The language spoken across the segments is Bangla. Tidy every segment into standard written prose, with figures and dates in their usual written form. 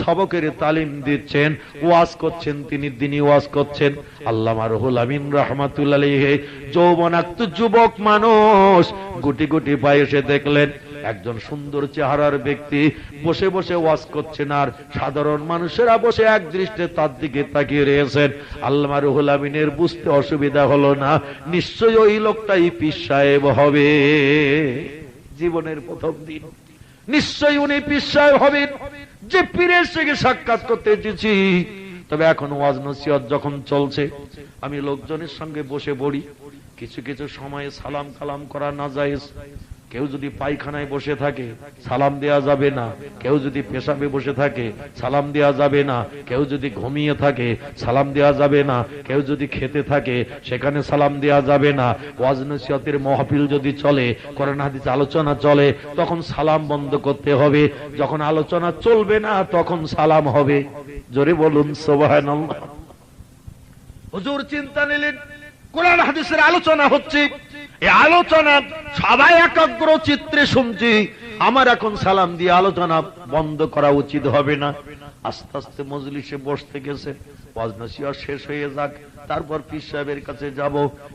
সবকের তালিম দিচ্ছেন, ওয়াজ করছেন, তিনি দিনী ওয়াজ করছেন। আল্লামা রুহুল আমিন রাহমাতুল্লাহ আলাইহি যৌবনাক্ত যুবক মানুষ গুটি গুটি পায়ে এসে দেখলেন একজন সুন্দর চেহারার ব্যক্তি বসে বসে ওয়াজ করছেন, আর সাধারণ মানুষেরা বসে এক দৃষ্টে তার দিকে তাকিয়ে রয়েছেন। আল্লামা রুহুল আমিনের বুঝতে অসুবিধা হলো না, নিশ্চয়ই ওই লোকটাই পীর সাহেব হবে। জীবনের প্রথম দিন, নিশ্চয়ই উনি পীর সাহেব হবেন, যে পীরের সঙ্গে সাক্ষাৎ করতে এসেছি। তবে এখন ওয়াজ নসিহত যখন চলছে, আমি লোকজনের সঙ্গে বসে পড়ি। কিছু কিছু সময়ে সালাম কালাম করা না জায়েজ। কেউ যদি পায়খানায় বসে থাকে সালাম দেয়া যাবে না, কেউ যদি পেশাবে বসে থাকে সালাম দেয়া যাবে না, কেউ যদি ঘুমিয়ে থাকে সালাম দেয়া যাবে না, কেউ যদি খেতে থাকে সেখানে সালাম দেয়া যাবে না। ওয়াজ নসিহতের মাহফিল যদি চলে, কোরআন হাদিস আলোচনা চলে, তখন সালাম বন্ধ করতে হবে। যখন আলোচনা চলবে না তখন সালাম হবে। জোরে বলুন সুবহানাল্লাহ। হুজুর চিন্তা নিলেন, কোরআন হাদিসের আলোচনা হচ্ছে, এই আলোচনা সবাই একাগ্র চিত্রে শুনছি, আমার এখন সালাম দিয়ে আলোচনা বন্ধ করা উচিত হবে না। আস্তে আস্তে মজলিসে বসতে গেছে, ওয়াজ নসিহত শেষ হয়ে যাক, তারপর পীর সাহেবের কাছে যাব,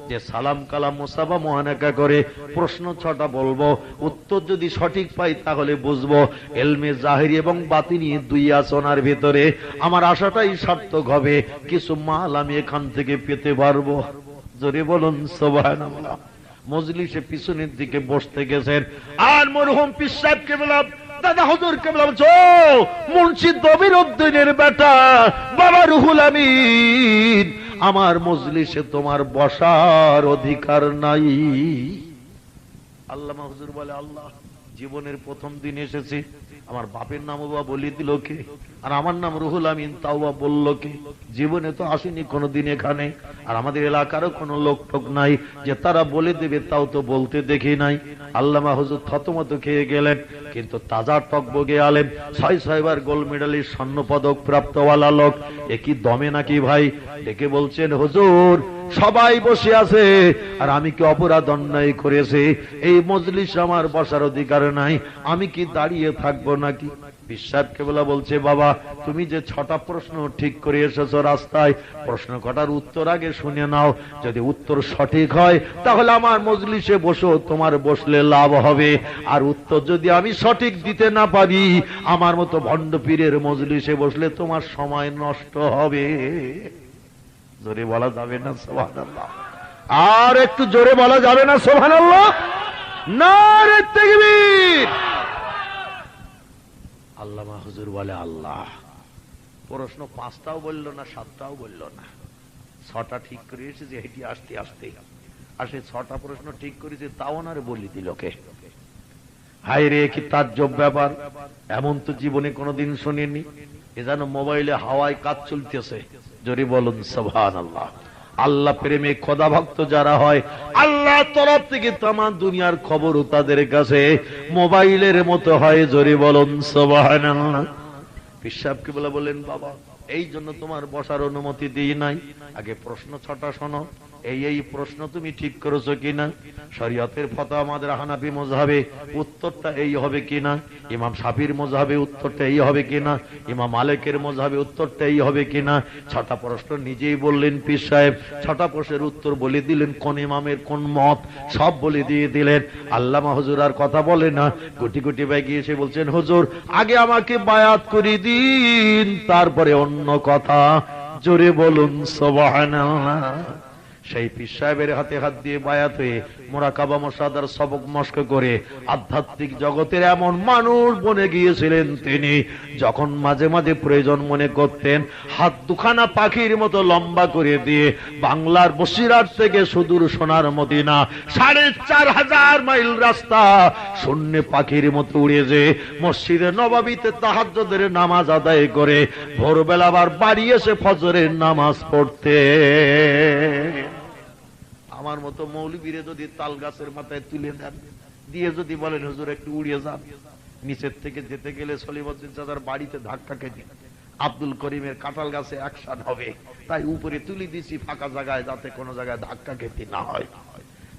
যে সালাম কালাম মুসাফা মুআনাকা করে প্রশ্ন 6টা বলবো, উত্তর যদি সঠিক পাই তাহলে বুঝবো ইলমে জাহিরি এবং বাতিনি দুই আসনার ভিতরে আমার আশাটাই সার্থক হবে, কিছু মাল আমি এখান থেকে পেতে পারবো। জোরে বলুন সুবহানাল্লাহ। মজলিসে পিছনের দিকে বসতে গেছেন, আর মরহুম পীর সাহেবকে বললাম, দাদা হুজুরকে বললাম, যো মুন্সি দবির উদ্দিনের বেটা বাবা রুহুল আমিন, আমার মজলিসে তোমার বসার অধিকার নাই। আল্লামা হুজুর বলে, আল্লাহ, জীবনের প্রথম দিন এসেছি, আমার বাপের নাম বা বলি দিল কে, আর আমার নাম রুহুল আমিন তাও বা বলল কে? জীবনে তো আসেনি কোনোদিন এখানে, আর আমাদের এলাকারও কোনো লোক টোক নাই যে তারা বলে দেবে, তাও তো বলতে দেখি নাই। আল্লামা হুজুর থতমত খেয়ে গেলেন, কিন্তু তাজা টকবগে আলেম, 6বার গোল্ড মেডালিস্ট, স্বর্ণ পদক প্রাপ্তওয়ালা লোক, একই দমে নাকি ভাই ডেকে বলছেন, হুজুর সবাই বসে আছে আর আমি কি অপরাধ অন্যায় করেছি? এই মজলিস আমার বসার অধিকার নাই, আমি কি দাঁড়িয়ে থাকবো নাকি? পীর সাহেবকে বলা বলছে, বাবা তুমি যে 6টা প্রশ্ন ঠিক করে এসেছো রাস্তায়, প্রশ্ন কটার উত্তর আগে শুনে নাও, যদি উত্তর সঠিক হয় তাহলে আমার মজলিসে বসো, তোমার বসলে লাভ হবে, আর উত্তর যদি আমি সঠিক দিতে না পারি, আমার মতো ভণ্ড পীরের মজলিসে বসলে তোমার সময় নষ্ট হবে। জোরে বলা যাবে না সুবহানাল্লাহ? আর একটু জোরে বলা যাবে না সুবহানাল্লাহ? নারে তাকবীর। আল্লামা হুজুর বলে, আল্লাহ, প্রশ্ন 5টাও বলল না, 7টাও বলল না, 6টা ঠিক করে এসেছে, হেঁটে আসতে আসতে আর সেই 6টা প্রশ্ন ঠিক করেছে, তাও না রে বলি দিল কে? হায় রে, কি তাজ্জব ব্যাপার, এমন তো জীবনে কোনোদিন শুনিনি। এ যেন মোবাইলে হাওয়ায় কাজ চলতেছে। জোরে বলুন সুবহানাল্লাহ। আল্লাহ প্রেমে খোদা ভক্ত যারা হয়, আল্লাহ তরফ থেকে তামাম দুনিয়ার খবর তাদের কাছে মোবাইলের মতো হয়। জোরে বলুন সুবহানাল্লাহ। পীর সাহেবকে বলেন, বাবা এই জন্য তোমার বসার অনুমতি দিই নাই, আগে প্রশ্ন 6টা শোনো, এই প্রশ্ন তুমি ঠিক করেছো কিনা, শরীয়তের ফতোয়া আমাদের হানাফি মাযহাবে উত্তরটা এই হবে কিনা, ইমাম শাফির মাযহাবে উত্তরটা এই হবে কিনা, ইমাম মালিকের মাযহাবে উত্তরটা এই হবে কিনা। 6টা প্রশ্ন নিজেই বললেন পীর সাহেব, 6টা প্রশ্নের উত্তর বলে দিলেন, কোন ইমামের কোন মত সব বলে দিয়ে দিলেন। আল্লামা হুজুর আর কথা বলে না, গুটি গুটি বাইকে এসে বলছেন, হুজুর আগে আমাকে বায়াত করে দিন, তারপরে অন্য কথা। জোরে বলুন সুবহানাল্লাহ। সেই পীর সাহেবের হাতে হাত দিয়ে বায়াত হয়ে মুরাকাবা মুশাহাদার সবক মস্ক করে আধ্যাত্মিক জগতের এমন মানুষ বনে গিয়েছিলেন তিনি, যখন মাঝে মাঝে প্রয়োজন মনে করতেন হাত দুখানা পাখির মতো লম্বা করে দিয়ে বাংলার বসিরহাট থেকে সুদূর সোনার মদিনা ৪৫০০ মাইল রাস্তা শূন্য পাখির মতো উড়ে যে মসজিদে নববীতে তাহাজ্জুদের নামাজ আদায় করে ভোরবেলা আবার বাড়ি এসে ফজরের নামাজ পড়তে। আমার মতো মৌলবীরে যদি তাল গাছের মাথায় তুলে দেন, দিয়ে যদি বলেন হুজুর একটু উড়িয়ে যান, নিচের থেকে যেতে গেলে সলিমউদ্দিন চাচার বাড়িতে ধাক্কা খেতে আব্দুল করিমের কাঁঠাল গাছে অ্যাকশন হবে, তাই উপরে তুলে দিছি ফাঁকা জায়গায়, যাতে কোনো জায়গায় ধাক্কা খেতে না হয়।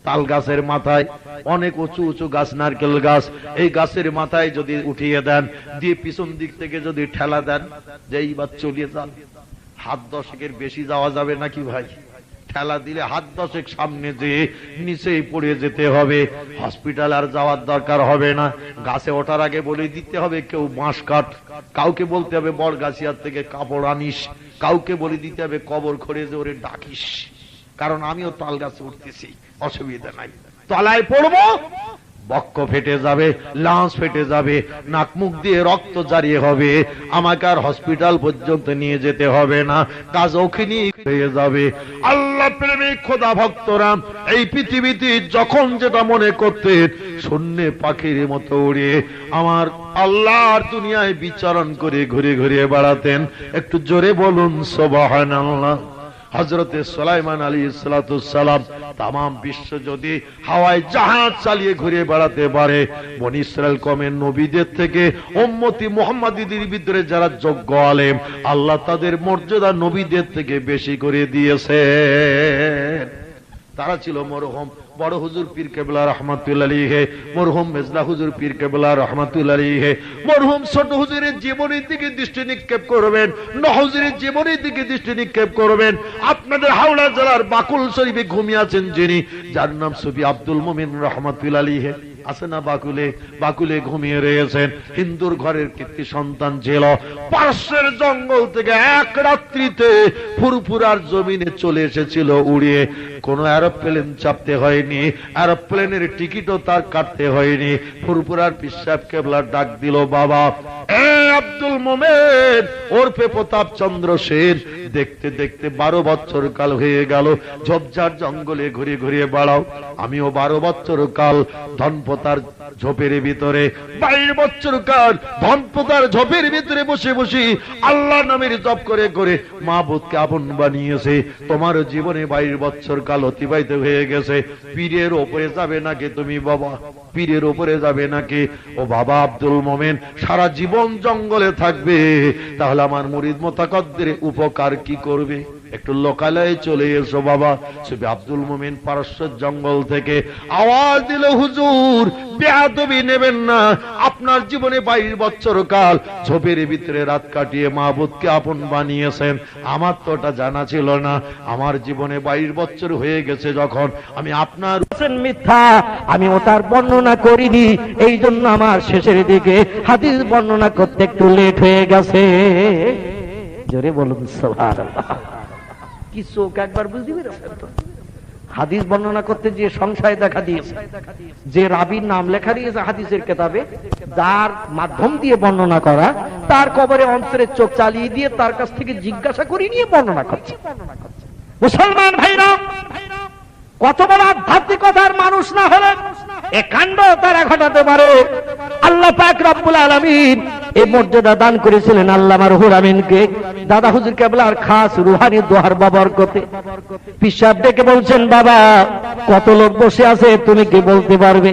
তাল গাছের মাথায় অনেক উঁচু উঁচু গাছ, নারকেল গাছ, এই গাছের মাথায় যদি উঠিয়ে দেন, দিয়ে পিছন দিক থেকে যদি ঠেলা দেন যে এইবার চলিয়ে যান, হাত 10 বেশি যাওয়া যাবে নাকি ভাই? ঠেলা দিলে হাত 10 সামনে যেয়ে নিচেই পড়ে যেতে হবে। হসপিটাল আর যাওয়ার দরকার হবে না। গাছে ওঠার আগে বলে দিতে হবে কেউ বাঁশ কাট, কাউকে বলতে হবে বড়গাছিয়ার থেকে কাপড় আনিস, কাউকে বলে দিতে হবে কবর খড়ে যে ওরে ডাকিস, কারণ আমিও তাল গাছে উঠতেছি, অসুবিধা নাই। তলায় পড়বো, বক্ষ ফেটে যাবে, লাঞ্চ ফেটে যাবে, নাক মুখ দিয়ে রক্ত জারিয়ে হবে, আমাকে আর হসপিটাল পর্যন্ত নিয়ে যেতে হবে না, কাজ ওখানে হয়ে যাবে। আল্লাহ প্রেমিক খোদা ভক্তরা এই পৃথিবীতে যখন যেটা মনে করতেন শূন্যে পাখির মতো উড়ে আমার আল্লাহর দুনিয়ায় বিচরণ করে ঘুরে ঘুরে বেড়াতেন। একটু জোরে বলুন সুবহানাল্লাহ। হযরতে সুলাইমান আলাইহিস সালাম তামাম বিশ্ব যদি হাওয়ায় জাহাজ চালিয়ে ঘুরে বেড়াতে পারে, বনি ইসরাইল কওমের নবীদের থেকে উম্মতি মুহাম্মাদীদের ভিতরে যারা যোগ্য আলেম, আল্লাহ তাদের মর্যাদা নবীদের থেকে বেশি করে দিয়েছেন। তারা ছিল মরহুম বড় হুজুর পীর কেবলা রহমাতুল্লাহ আলাইহি, মরহুম মেজলা হুজুর পীর কেবলা রহমাতুল্লাহ আলাইহি। মরহুম ছোট হুজুরের জীবনের দিকে দৃষ্টি নিক্ষেপ করবেন, হুজুরের জীবনের দিকে দৃষ্টি নিক্ষেপ করবেন। আপনাদের হাওড়া জেলার বাকুল শরীফে ঘুমিয়ে আছেন যিনি, যার নাম সুফি আব্দুল মুমিন রহমাতুল্লাহ আলাইহি, আছে না বাকুলে? বাকুলে ঘুমিয়ে রয়েছেন। হিন্দুর ঘরের কীর্তি সন্তান ছিল। পার্শ্বের জঙ্গল থেকে এক রাত্রিতে ফুরফুরার জমিনে চলে এসেছিল উড়িয়ে। কোন এরোপ্লেন চাপতে হয়নি, এরোপ্লেনের টিকিটও তার কাটতে হয়নি। ফুরফুরার পীর সাহেব কেবলা ডাক দিল, বাবা এ আব্দুল মোমেন ওরফে প্রতাপ চন্দ্র সেন, দেখতে দেখতে 12 বছর কাল হয়ে গেল ঝোপঝাড় জঙ্গলে ঘুরে ঘুরে বেড়াও। আমিও 12 বছর কাল ধনপতার ঝোপের ভিতরে, 22 বছর কাল ধনপতার ঝোপের ভিতরে বসে বসে আল্লাহ নামের জপ করে করে মাবুদকে আপন বানিয়েছে। তোমার জীবনে 22 বছর কাল অতিবাহিত হয়ে গেছে। পীরের উপরে যাবে নাকি তুমি বাবা? পীরের উপরে যাবে নাকি? ও বাবা আব্দুল মোমেন সারা জীবন জঙ্গলে থাকবে, তাহলে আমার মুরিদ মোতাকাদ্দের উপকার কি করবে? একটু লোকালয়ে চলে এসো বাবা। সুফি আব্দুল মোমেন পারস্যের জঙ্গল থেকে আওয়াজ দিল, হুজুর বেয়াদবি নেবেন না, আপনার জীবনে 22 বছর কাল ঝোপের ভিতরে রাত কাটিয়ে মাবুদকে আপন বানিয়েছেন, আমার তো ওটা জানা ছিল না। আমার জীবনে 22 বছর হয়ে গেছে যখন আমি আপনার মিথ্যা, আমি ওটার বর্ণনা করিনি, এই জন্য আমার শেষের দিকে হাদিস বর্ণনা করতে একটু লেট হয়ে গেছে। জোরে বলুন সুবহানাল্লাহ। কি চোখ একবার বুঝতে পেরেছেন তো? হাদিস বর্ণনা করতে যে সংশয় দেখা দিয়েছে, যে রাবীর নাম লেখা দিয়েছে হাদিসের কিতাবে, যার মাধ্যম দিয়ে বর্ণনা করা, তার কবরে অন্তরের চোখ চালিয়ে দিয়ে তার কাছ থেকে জিজ্ঞাসা করে নিয়ে বর্ণনা করছে। মুসলমান ভাইরা, কত বড় আধ্যাত্মিকতার মানুষ না হলে এ কাণ্ড তারা ঘটাতে পারে। আল্লাহ পাক রব্বুল আলামিন এই মর্যাদা দান করেছিলেন আল্লামা রুহুল আমিনকে, দাদা হুজুর কেবলার খাস রুহানি দোহার বরকতে। পীর সাহেব ডেকে বলছেন, বাবা কত লোক বসে আছে তুমি কি বলতে পারবে?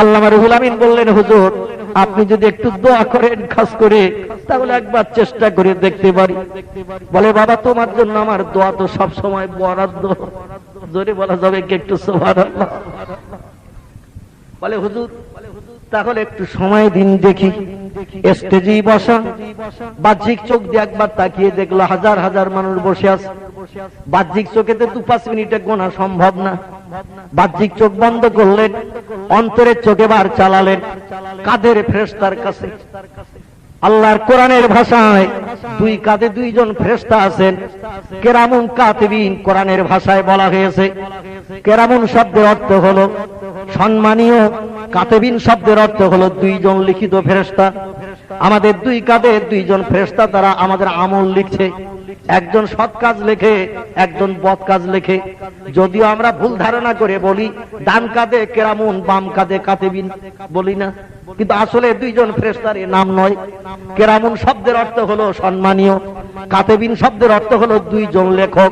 আল্লামা রুহুল আমিন বললেন, হুজুর আপনি যদি একটু দোয়া করেন খাস করে, তাহলে একবার চেষ্টা করে দেখতে পারি। বলে, বাবা তোমার জন্য আমার দোয়া তো সব সময় বরাদ্দ। জোরে বলা যাবে কি একটু সুবহানাল্লাহ? বলে, হুজুর তাহলে একটু সময় দিন দেখি। স্টেজেই বসা, বাহ্যিক চোখ দিয়ে একবার তাকিয়ে দেখলো হাজার হাজার মানুষ বসে আছে। বাহ্যিক চোখেতে 2-5 মিনিটে গোনা সম্ভব না। বাহ্যিক চোখ বন্ধ করলেন, অন্তরের চোখে বার চালালেন কাদের ফেরেশতার কাছে। আল্লাহর কোরআনের ভাষায় 2 কাঁধে 2 জন ফেরেশতা আছেন, কেরামুন কাতিবিন কোরআনের ভাষায় বলা হয়েছে। কেরামুন শব্দের অর্থ হলো সম্মানীয়, কাতিবিন শব্দের অর্থ হলো 2 জন লিখিত ফেরেশতা। আমাদের 2 কাঁধে 2 জন ফেরেশতা, তারা আমাদের আমল লিখছে। একজন সৎ কাজ লেখে, একজন বদ কাজ লেখে। যদিও আমরা ভুল ধারণা করে বলি ডান কাঁধে কেরামুন, বাম কাঁধে কাতিবিন বলি না, কিন্তু আসলে 2 জন ফেরেশতার নাম নয়। কেরামুন শব্দের অর্থ হলো সম্মানীয়, কাতিবিন শব্দের অর্থ হলো 2 জন লেখক।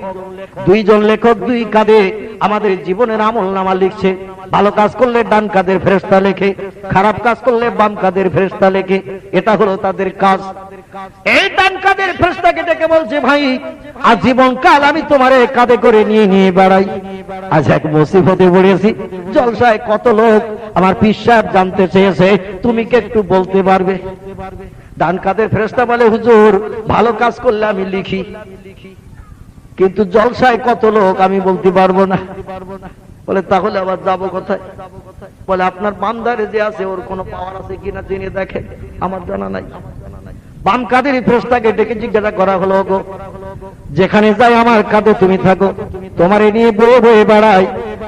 2 জন লেখক 2 কাঁধে আমাদের জীবনের আমল নামা লিখছে। ভালো কাজ করলে ডান কাঁধের ফেরেশতা লেখে, খারাপ কাজ করলে বাম কাঁধের ফেরেশতা লেখে। এটা হলো তাদের কাজ। এই ডান কাদের ফেরেশতাকে ডেকে বলছে, ভাই আজীবন কাল আমি তোমারে কাঁধে করে নিয়ে নিয়ে বেড়াই, আজ এক মুসিবতে পড়েছি, জলসায় কত লোক আমার পীর সাহেব জানতে চেয়েছে, তুমি কি একটু বলতে পারবে? ডান কাদের ফেরেশতা বলে, হুজুর ভালো কাজ করলে আমি লিখি, কিন্তু জলসায় কত লোক আমি বলতে পারবো না। বলে তাহলে আবার যাবো কোথায়? বলে আপনার বান্দারে যে আছে ওর কোনো পাওয়ার আছে কিনা জেনে দেখেন, আমার জানা নাই। বাম কাদের ফেরেশতাকে ডেকে জিজ্ঞাসা করা হলো, গো যেখানে যাই আমার কাঁধে তুমি থাকো, তোমার এ নিয়ে বয়ে বয়ে বেড়াই,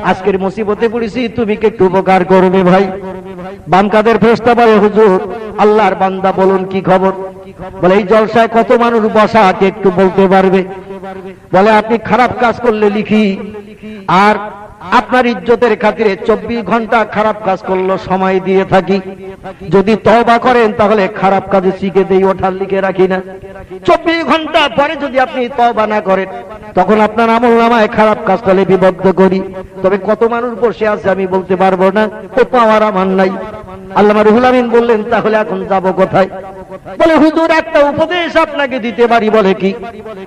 আজকের মুসিবতে পড়েছি, তুমি কি একটু উপকার করবে ভাই? বাম কাদের ফেরেশতা বলে, হুজুর আল্লাহর বান্দা বলুন কি খবর? বলে এই জলসায় কত মানুষ বসা, কে একটু বলতে পারবে? বলে আপনি খারাপ কাজ করলে লিখি, আর আপনার ইজ্জতের খাতিরে 24 ঘন্টা খারাপ কাজ করলো সময় দিয়ে থাকি, যদি তওবা করেন তাহলে খারাপ কাজে শিখে দেই, ওঠার লিখে রাখি না। 24 ঘন্টা পরে যদি আপনি তওবা না করেন তখন আপনার আমলনামায় খারাপ কাজ করলে বিবদ্ধ করি। তবে কত মানুষ বসে আছে আমি বলতে পারবো না, ও পাওয়ার আমার নাই। আল্লামা রুহুল আমিন বললেন, তাহলে এখন যাব কোথায়? বলে হুজুর একটা উপদেশ আপনাকে দিতে পারি। বলে কি?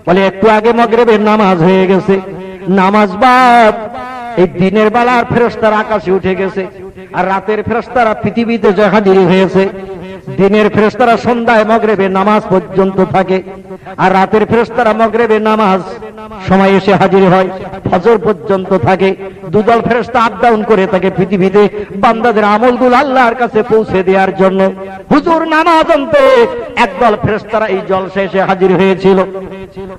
বলে একটু আগে মাগরিবের নামাজ হয়ে গেছে, নামাজ বাদ এই দিনের বেলার ফেরেশতারা আকাশে উঠে গেছে, আর রাতের ফেরেশতারা পৃথিবীতে হাজির হয়েছে। দিনের ফেরেশতারা সন্ধ্যায় মাগরিবের নামাজ পর্যন্ত থাকে, আর রাতের ফেরেশতারা মাগরিবের নামাজ সময় এসে হাজির হয়, ফজর পর্যন্ত থাকে। দুদল ফেরেশতা আপ ডাউন করে থাকে পৃথিবীতে বান্দাদের আমলগুলো আল্লাহর কাছে পৌঁছে দেওয়ার জন্য। হুজুর নামাজ আনতে একদল ফেরেশতারা এই জলসায় এসে হাজির হয়েছিল।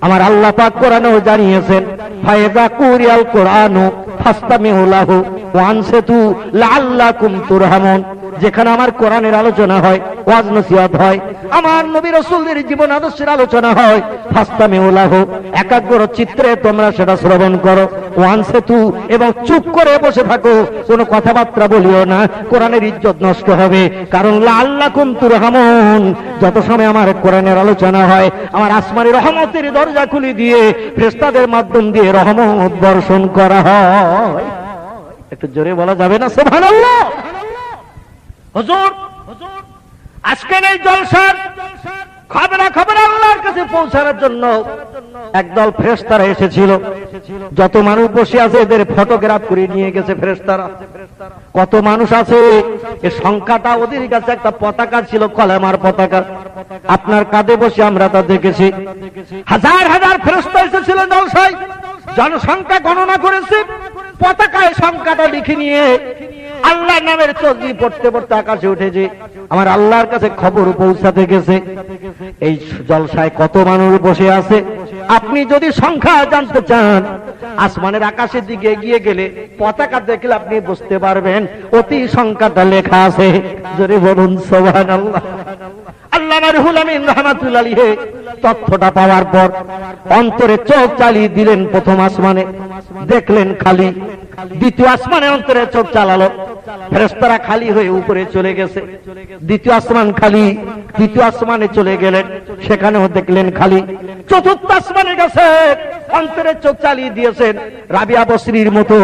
আমার আল্লাহ পাক কোরআনেও জানিয়েছেন, ফায়দা কুরিয়াল কোরআনু ফাস্তামিউ লাহু ওয়া আনসিতু লাআল্লাকুম তুরহামুন। যেখানে আমার কোরআনের আলোচনা হয়, ওয়াজ নসিহত হয়, আমার নবী রাসূলদের জীবন আদর্শের আলোচনা হয়, ফাস্তামিউ লাহু একাগ্র চিত্রে তোমরা সেটা শ্রবণ করো, ওয়া আনসিতু এবং চুপ করে বসে থাকো, কোনো কথাবার্তা বলিও না, কোরআনের ইজ্জত নষ্ট হবে। কারণ লাআল্লাকুম তুরহামুন, যত সময় আমার কোরআনের আলোচনা হয় আমার আসমানি রহমতের দরজা খুলে দিয়ে ফেরেশতাদের মাধ্যম দিয়ে রহমত বর্ষণ করা হয়। একটু জোরে বলা যাবে না সুবহানাল্লাহ? হুজুর আজকের এই জলসার খবর আল্লাহর কাছে পৌঁছানোর জন্য একদল ফেরেশতারা এসেছিল। যত মানুষ বসে আছে এদের ফটোগ্রাফ করে নিয়ে গেছে ফেরেশতারা। কত মানুষ আছে এর সংখ্যাটা ওদের কাছে একটা পতাকা ছিল, কলেমার পতাকা। আপনার কাঁধে বসে আমরা তা দেখেছি। হাজার হাজার ফেরেশতা এসেছিল জলসায়, জনসংখ্যা গণনা করেছে, পতাকায় সংখ্যাটা লিখে নিয়ে আল্লাহর নামের তসবিহ পড়তে পড়তে আকাশে উঠেছে। আমার আল্লাহর কাছে খবর পৌঁছাতে গেছে এই জলসায় কত মানুষ বসে আছে। আপনি যদি সংখ্যা জানতে চান, আসমানের আকাশের দিকে এগিয়ে গেলে পতাকা দেখলে আপনি বুঝতে পারবেন অতি সংখ্যাটা লেখা আছে। যদি বলুন সুবহানাল্লাহ। আল্লামা রুহুল আমিন রাহমাতুল্লাহ আলাইহি তথ্যটা পাওয়ার পর অন্তরে চোখ চালিয়ে দিলেন। প্রথম আসমানে দেখলেন খালি, দ্বিতীয় আসমানে অন্তরে চোখ চালালো, ফেরেশতারা খালি হয়ে উপরে চলে গেছে। দ্বিতীয় আসমান খালি, তৃতীয় আসমানে চলে গেলেন, সেখানেও দেখলেন খালি। চতুর্থ আসমানে গেছে, অন্তরে চোখ চালিয়ে দিয়েছেন রাবিয়া বসরির মতো,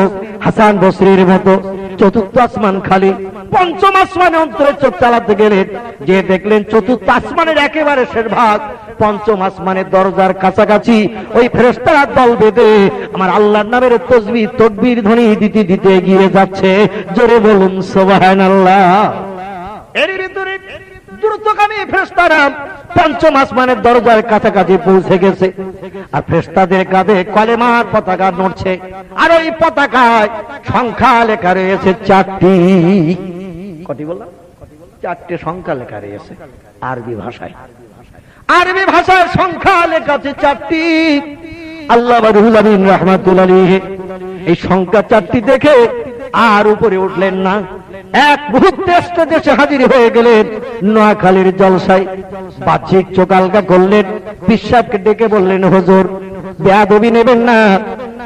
হাসান বসরির মতো। চতুর্থ আসমান খালি। পঞ্চম আসমানে অন্তরে চোখ চালাতে গেলেন, যে দেখলেন চতুর্থ আসমানের একেবারে শেষ ভাগ, পঞ্চম আসমানের দরজার কাছাকাছি ওই ফেরেশতারা দল বেঁধে আমার আল্লাহর নামের তাসবিহ তাকবীর ধ্বনি দিতে দিতে এগিয়ে যাচ্ছে। জোরে বলুন সুবহানাল্লাহ। এর ভিতরে দ্রুতগামী ফেরেশতারা পঞ্চম আসমানের দরজার কাছাকাছি পৌঁছে গেছে, আর ফেরেশতাদের কাঁধে কলেমার পতাকা নড়ছে, আর ওই পতাকায় সংখ্যা লেখা রয়েছে 4টি। কটি বললাম? 4টে সংখ্যা লেখা রয়েছে আরবি ভাষায়। আরবি ভাষার সংখ্যা লেখা আছে 4টি। আল্লামা রুহুল আমিন রাহমাতুল্লাহ আলাইহি এই সংখ্যা 4টি দেখে আর উপরে উঠলেন না, এক মুহূর্তে দেশে হাজির হয়ে গেলেন নোয়াখালীর জলসায়। বাহ্যিক চোখ আলগা করলেন, পীর সাহেবকে ডেকে বললেন, হুজুর বেয়াদবি নেবেন না,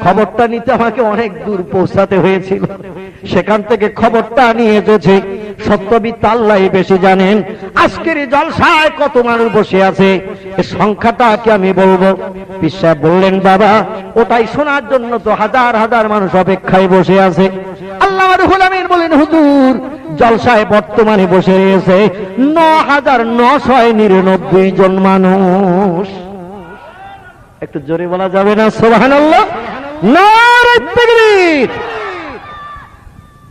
খবরটা নিতে আমাকে অনেক দূর পৌঁছাতে হয়েছিল, সেখান থেকে খবরটা নিয়ে এসেছি। সত্যবিদ আল্লাহই বেশি জানেন আজকের জলসায় কত মানুষ বসে আছে, এর সংখ্যাটা কি আমি বলবো? পীর সাহেব বললেন, বাবা ওটাই শোনার জন্য তো হাজার হাজার মানুষ অপেক্ষায় বসে আছে। আল্লামা রুহুল আমিন বলেন, হুজুর জলসায় বর্তমানে বসে রয়েছে ৯,৯৯৯ জন মানুষ। একটু জোরে বলা যাবে না সুবহানাল্লাহ? নারে তাকবীর।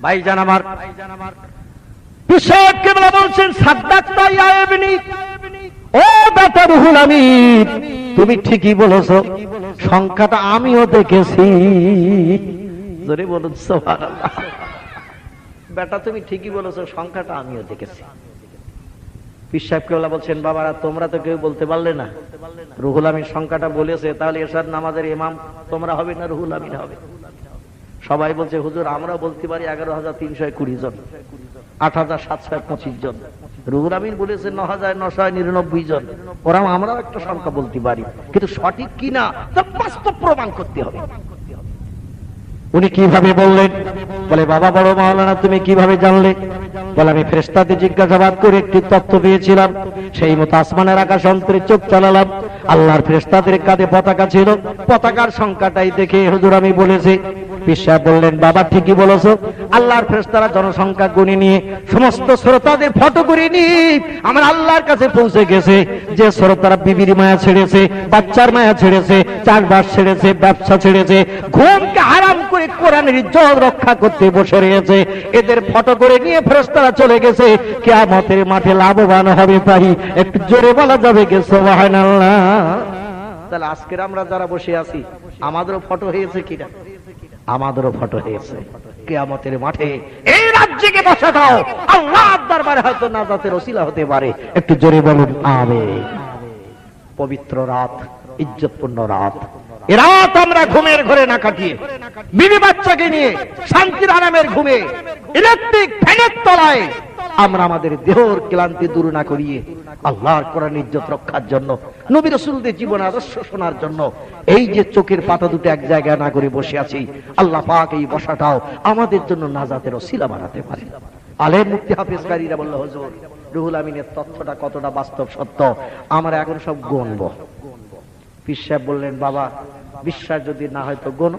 ভাইজান আমার, বিশ্বক কেবলা বলছেন সাদ্দাক্তা ইয়া ইবনি, ও বেটা রুহুল আমিন, তুমি ঠিকই বলেছো, সংখ্যাটা আমিও দেখেছি। জোরে বলুন সুবহানাল্লাহ। বেটা তুমি ঠিকই বলেছো, সংখ্যাটা আমিও দেখেছি। পীর সাহেব কেবলা বলছেন, বাবারা তোমরা তো কেউ বলতে পারলে না, রুহুল আমিন সংখ্যাটা বলেছে, তাহলে এশার নামাজের ইমাম তোমরা হবে না রুহুল আমিন হবে? সবাই বলছে হুজুর আমরা বলতে পারি 11,320 জন, 8,725 জন। রুহুল আমিন বলেছে 9,999 জন। ওরাও আমরাও একটা সংখ্যা বলতে পারি, কিন্তু সঠিক কিনা তা বাস্তব প্রমাণ করতে হবে। উনি কিভাবে বললেন? বলে বাবা বড় মাওলানা তুমি কিভাবে জানলে? বলে আমি ফেরেশতাদের জিজ্ঞাসাবাদ করে একটি তথ্য পেয়েছিলাম, সেই মতো আসমানের আকাশ অন্তরে চোখ চালালাম, আল্লাহর ফেরেশতাদের কাঁধে পতাকা ছিল, পতাকার সংখ্যাটাই দেখে হুজুর আমি বলেছি। পীর সাহেব বললেন বাবা ঠিকই বলেছো, আল্লাহর ফেরেশতারা জনসংখ্যা গুণে নিয়ে সমস্ত শ্রোতাদের ফটো করে নিয়ে আমার আল্লাহর কাছে পৌঁছে গেছে। যে শ্রোতারা বিবির মায়া ছেড়েছে, বাচ্চার মায়া ছেড়েছে, চাষবাস ছেড়েছে, ব্যবসা ছেড়েছে, ঘুমকে হারাম করে কোরআনের ইজ্জত রক্ষা করতে বসে রয়েছে, এদের ফটো করে নিয়ে ফেরেশতারা চলে গেছে, কিয়ামতের মাঠে লাভবান হবে। তাই একটু জোরে বলা যাবে কি সুবহানাল্লাহ? তাহলে আজকের আমরা যারা বসে আছি আমাদেরও ফটো হয়েছে কিনা? আমাদেরও ফটো হয়েছে। কিয়ামতের মাঠে এই রাজ্যকে বসা দাও, আল্লাহর দরবারে হয়তো নাজাতের ওসিলা হতে পারে। একটু জোরে বলুন আমিন। পবিত্র রাত, ইজ্জতপূর্ণ রাত, এ রাত আমরা ঘুমের ঘরে না কাটিয়ে বিবি বাচ্চাকে নিয়ে শান্তির আরামের ঘুমে ইলেকট্রিক ফ্যানের তলায় আমরা আমাদের দেহর ক্লান্তি দূর না করিয়ে আল্লাহর কোরআন ইজ্জত রক্ষার জন্য, নবী রাসূলদের জীবন আদর্শ শোনার জন্য এই যে চোখের পাতা দুটো এক জায়গায় না করে বসে আছি, আল্লাহ পাক এই বসাটাও আমাদের জন্য নাজাতের ওসিলা বানাতে পারে। আলেম মুফতি হাফেজকারীরা বলল হুজুর রুহুল আমিনের তথ্যটা কতটা বাস্তব সত্য আমরা এখন সব গণব। পীর সাহেব বললেন বাবা বিশ্বাস যদি না হয় তো গণ।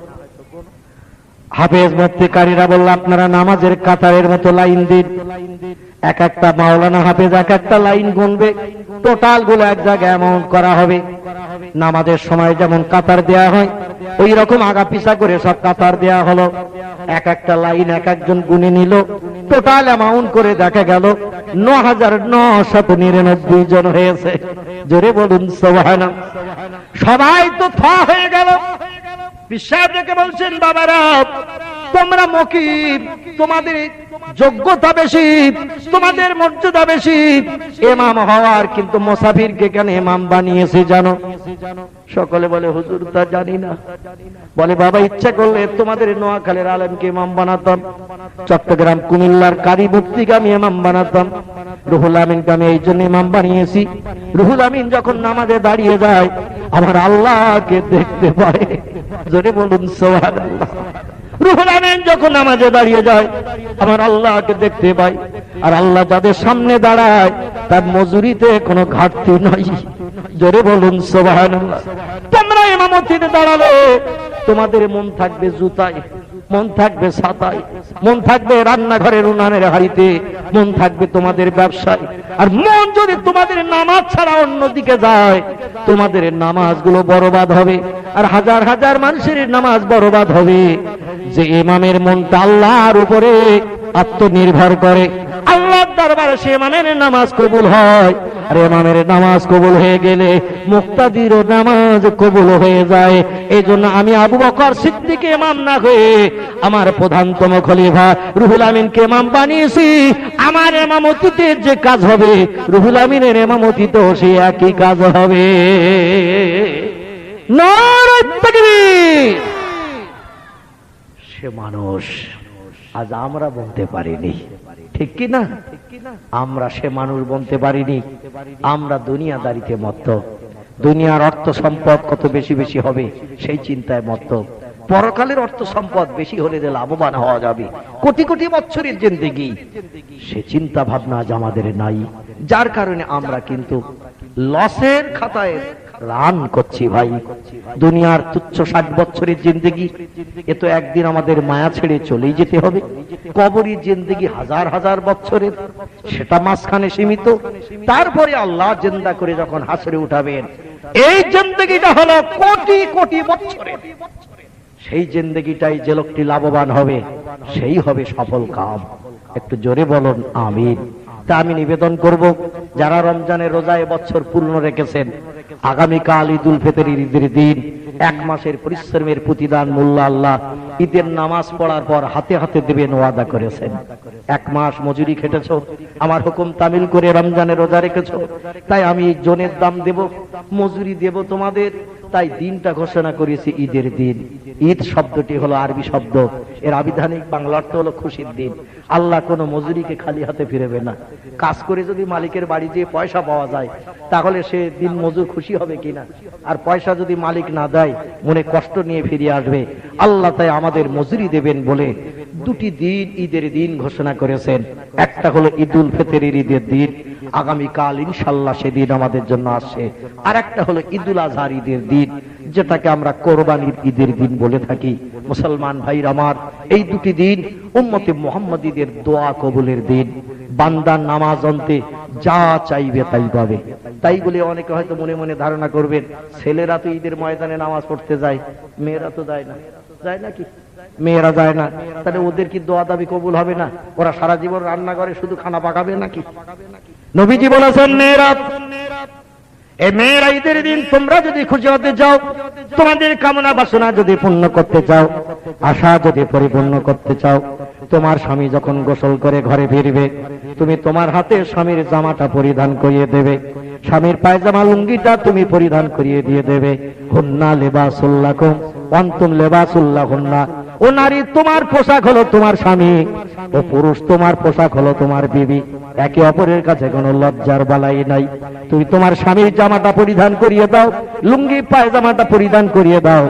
হাফেজ মুফতিকারীরা বলল আপনারা নামাজের কাতারের মতো লাইন দিন, এক একটা মাওলানা হাফেজ এক একটা লাইন গুনবে, টোটাল গুলো এক জায়গায় অ্যামাউন্ট করা হবে। নামাজের সময় যেমন কাতার দেয়া হয় ওই রকম আগা পিছা করে সব কাতার দেয়া হলো, এক একটা লাইন এক একজন গুনে নিল, টোটাল অ্যামাউন্ট করে দেখা গেল 9,999 জন হয়েছে। জোরে বলুন সুবহানাল্লাহ। সবাই তো থ হয়ে গেল। বিশ্বাস রেখে বলছেন বাবারা তোমরা মকিব, তোমাদের যোগ্যতা বেশি, তোমাদের মর্যাদা বেশি ইমাম হওয়ার, কিন্তু মুসাফিরকে কেন ইমাম বানিয়েছে জানো? সকলে বলে হুজুর তা জানি না। বলে বাবা ইচ্ছা করলে তোমাদের নোয়াখালীর আলেমকে ইমাম বানাতাম, চট্টগ্রাম কুমিল্লার কারি মুফতিকে আমি ইমাম বানাতাম, রুহুল আমিনকে আমি এই জন্য ইমাম বানিয়েছি। রুহুল আমিন যখন নামাজে দাঁড়িয়ে যায় আমার আল্লাহকে দেখতে পায়। জোরে বলুন সুবহানাল্লাহ। রুহুল আমিন যখন নামাজে দাঁড়িয়ে যায় আমার আল্লাহকে দেখতে পাই, আর আল্লাহ যাদের সামনে দাঁড়ায় তার মজুরিতে কোনো ঘাটতি নাই। জোরে বলুন সুবহানাল্লাহ। তোমরা ইমামতিতে দাঁড়ালে তোমাদের মন থাকবে জুতায়, মন থাকবে ছাতায়, মন থাকবে রান্নাঘরের উনানের হাড়িতে, মন থাকবে তোমাদের ব্যবসায়। আর মন যদি তোমাদের নামাজ ছাড়া অন্যদিকে যায় তোমাদের নামাজগুলো বরবাদ হবে, আর হাজার হাজার মানুষের নামাজ বরবাদ হবে। যে ইমামের মনটা আল্লাহর উপরে আত্মনির্ভর করে আল্লাহর দরবারে সে ইমামের নামাজ কবুল হয়, আর ইমামের নামাজ কবুল হয়ে গেলে মুক্তাদিরও নামাজ কবুল হয়ে যায়। এই জন্য আমি আবু বকর সিদ্দিককে ইমাম না হয়ে আমার প্রধানতম খলিফা রুহুল আমিনকে ইমাম বানিয়েছি। আমার ইমামতিতে যে কাজ হবে রুহুল আমিনের ইমামতিতেও সে একই কাজ হবে। নারে তাকবীর। সে মানুষ আজ আমরা বলতে পারিনি, ঠিক কি না? আমরা সে মানুষ বলতে পারিনি। আমরা দুনিয়াদারিতে মত্ত, দুনিয়ার অর্থ সম্পদ কত বেশি বেশি হবে সেই চিন্তায় মত্ত। পরকালের অর্থ সম্পদ বেশি হলে যে লাভবান হওয়া যাবে কোটি কোটি বছরের জিন্দেগি, সে চিন্তা ভাবনা আজ আমাদের নাই। যার কারণে আমরা কিন্তু লসের খাতায় রান করছি ভাই। দুনিয়ার তুচ্ছ 60 বছরের জিন্দেগি, এ তো একদিন আমাদের মায়া ছেড়ে চলেই যেতে হবে। কবরের জিন্দেগি হাজার হাজার বছরের, সেটা মাঝখানে সীমিত। তারপরে আল্লাহ জিন্দা করে যখন হাসরে উঠাবেন, এই জিন্দেগিটা হলো কোটি কোটি বছরের। সেই জিন্দেগিটাই যে লোকটি লাভবান হবে, সেই হবে সফল কাম। একটু জোরে বলুন আমিন। তা আমি নিবেদন করব, যারা রমজানের রোজায় বছর পূর্ণ রেখেছেন, আগামীকাল ঈদুল ফিতরের ঈদের দিন 1 মাসের পরিশ্রমের প্রতিদান মূল্য আল্লাহ ঈদের নামাজ পড়ার পর হাতে হাতে দেবেন ওয়াদা করেছেন। 1 মাস মজুরি খেটেছো, আমার হুকুম তামিল করে রমজানের রোজা রেখেছো, তাই আমি জনের দাম দেব, মজুরি দেব তোমাদের। তাই দিনটা ঘোষণা করেছি ঈদের দিন। ঈদ শব্দটি হলো আরবি শব্দ, এর আবিধানিক বাংলা অর্থ হলো খুশির দিন। আল্লাহ কোনো মজুরিকে খালি হাতে ফিরেবে না। কাজ করে যদি মালিকের বাড়ি যেয়ে পয়সা পাওয়া যায়, তাহলে সে দিন মজুর খুশি হবে কিনা? আর পয়সা যদি মালিক না দেয়, মনে কষ্ট নিয়ে ফিরে আসবে। আল্লাহ তাই আমাদের মজুরি দেবেন বলে 2টি দিন ঈদের দিন ঘোষণা করেছেন। একটা হলো ঈদুল ফিতরের ঈদের দিন, আগামীকাল ইনশাআল্লাহ সেদিন আমাদের জন্য আসছে। আর একটা হলো ঈদুল আজহার ঈদের দিন, যেটাকে আমরা কোরবানির ঈদের দিন বলে থাকি। মুসলমান ভাইরা আমার, এই 2টি দিন উম্মতে মুহাম্মাদীদের দোয়া কবুলের দিন। বান্দার নামাজ অন্তে যা চাইবে তাই পাবে। তাই বলে অনেকে হয়তো মনে মনে ধারণা করবেন, ছেলেরা তো ঈদের ময়দানে নামাজ পড়তে যায়, মেয়েরা তো যায় না। যায় নাকি? মেয়েরা যায় না, তাহলে ওদের কি দোয়া দাবি কবুল হবে না? ওরা সারা জীবন রান্না করে শুধু খানা পাকাবে নাকি? নবীজি বলেছেন, মেয়েরা ঈদের দিন তোমরা যদি খুশি হতে চাও, তোমাদের কামনা বাসনা যদি পূর্ণ করতে চাও, আশা যদি পরিপূর্ণ করতে চাও, তোমার স্বামী যখন গোসল করে ঘরে ফিরবে, তুমি তোমার হাতে স্বামীর জামাটা পরিধান করিয়ে দেবে, স্বামীর পায়জামা লুঙ্গিটা তুমি পরিধান করিয়ে দিয়ে দেবে। হুন্না লিবাসুল লাকুম ওয়া আনতুম লিবাসুল লাহুন্না। ও নারী, তোমার পোশাক হলো তোমার স্বামী, ও পুরুষ তোমার পোশাক হলো তোমার বিবি। একে অপরের কাছে কোনো লজ্জার বালাই নাই। তুমি তোমার স্বামীর জামাটা পরিধান করিয়ে দাও, লুঙ্গি পায়জামাটা পরিধান করিয়ে দাও,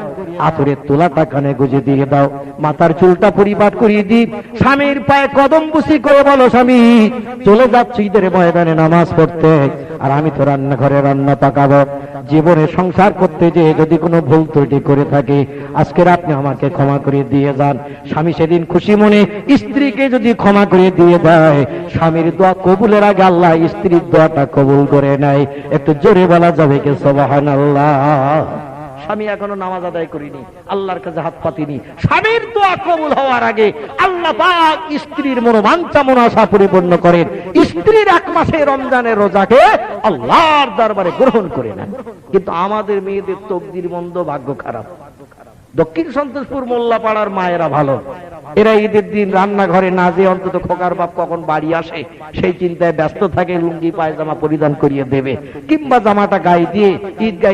আতরের তোলাটা কানে গুজে দিয়ে দাও, মাথার চুলটা পরিপাট করিয়ে দি, স্বামীর পায়ে কদম বুসি করে বলো, স্বামী চলে যাচ্ছি ঈদের ময়দানে নামাজ পড়তে, আর আমি তো রান্নাঘরে রান্না পাকাবো। জীবনে সংসার করতে যে যদি কোনো ভুল ত্রুটি করে থাকে, আজকের আপনি আমাকে ক্ষমা করে দিয়ে যান। স্বামী সেদিন খুশি মনে স্ত্রীকে যদি ক্ষমা করে দিয়ে দেয়, স্বামীর দোয়া কবুলের আগে আল্লাহ স্ত্রীর দোয়াটা কবুল করে নেয়। একটু জোরে বলা যাবে কি সুবহানাল্লাহ? স্বামী এখনো নামাজ আদায় করিনি, আল্লাহর কাছে হাত পাতিনি, স্বামীর দোয়া কবুল হওয়ার আগে আল্লাহ পাক স্ত্রীর মনোবাঞ্ছা মনাশা পরিপূর্ণ করেন। স্ত্রীর 1 মাসে রমজানের রোজাকে আল্লাহর দরবারে গ্রহণ করে নেন। কিন্তু আমাদের মেয়েদের তকদির মন্দ, ভাগ্য খারাপ। দক্ষিণ সন্তোষপুর মোল্লাপাড়ার মায়েরা ভালো, এরা ঈদের দিন রান্নাঘরে না যেয়ে অন্তত খোকার বাপ কখন বাড়ি আসে সেই চিন্তায় ব্যস্ত থাকে, লুঙ্গি পায়জামা পরিধান করিয়ে দেবে, কিংবা জামাটা গায়ে দিয়ে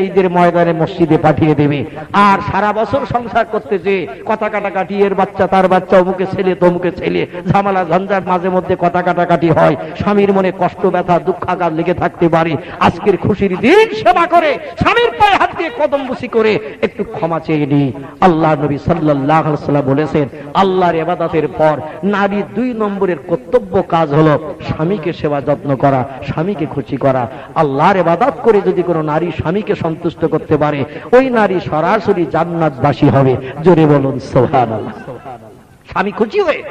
ঈদের ময়দানে মসজিদে পাঠিয়ে দেবে। আর সারা বছর সংসার করতে যে কথা কাটাকাটি, এর বাচ্চা তার বাচ্চা, অমুকে ছেলে তমুকে ছেলে, ঝামেলা ঝঞ্ঝাট, মাঝে মধ্যে কথা কাটাকাটি হয়, স্বামীর মনে কষ্ট ব্যথা দুঃখাঘাত লেগে থাকতে পারে। আজকের খুশির দিন সেবা করে, স্বামীর পায়ে হাত দিয়ে কদম বুসি করে একটু ক্ষমা চেয়ে নি। আল্লাহ নবী সাল্লাল্লাহু আলাইহি ওয়াসাল্লাম বলেছেন, আল্লাহর ইবাদতের পর নারীর 2 নম্বরের কর্তব্য কাজ হলো স্বামীকে সেবা যত্ন করা, স্বামীকে খুশি করা। আল্লাহর ইবাদত করে যদি কোনো নারী স্বামীকে সন্তুষ্ট করতে পারে, ওই নারী সরাসরি জান্নাতবাসী হবে। জোরে বলুন সুবহানাল্লাহ। স্বামী খুশি হয়ে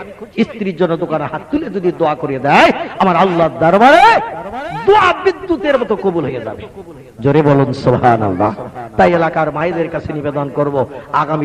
স্ত্রীর জন্য দোকানে হাত তুলে যদি দোয়া করে দেয়, আমার আল্লাহর দরবারে দোয়া বিদ্যুতের মতো কবুল হয়ে যাবে। জোরে বলুন সুবহানাল্লাহ। তাই এলাকার মায়েদের কাছে নিবেদন করব, আগামী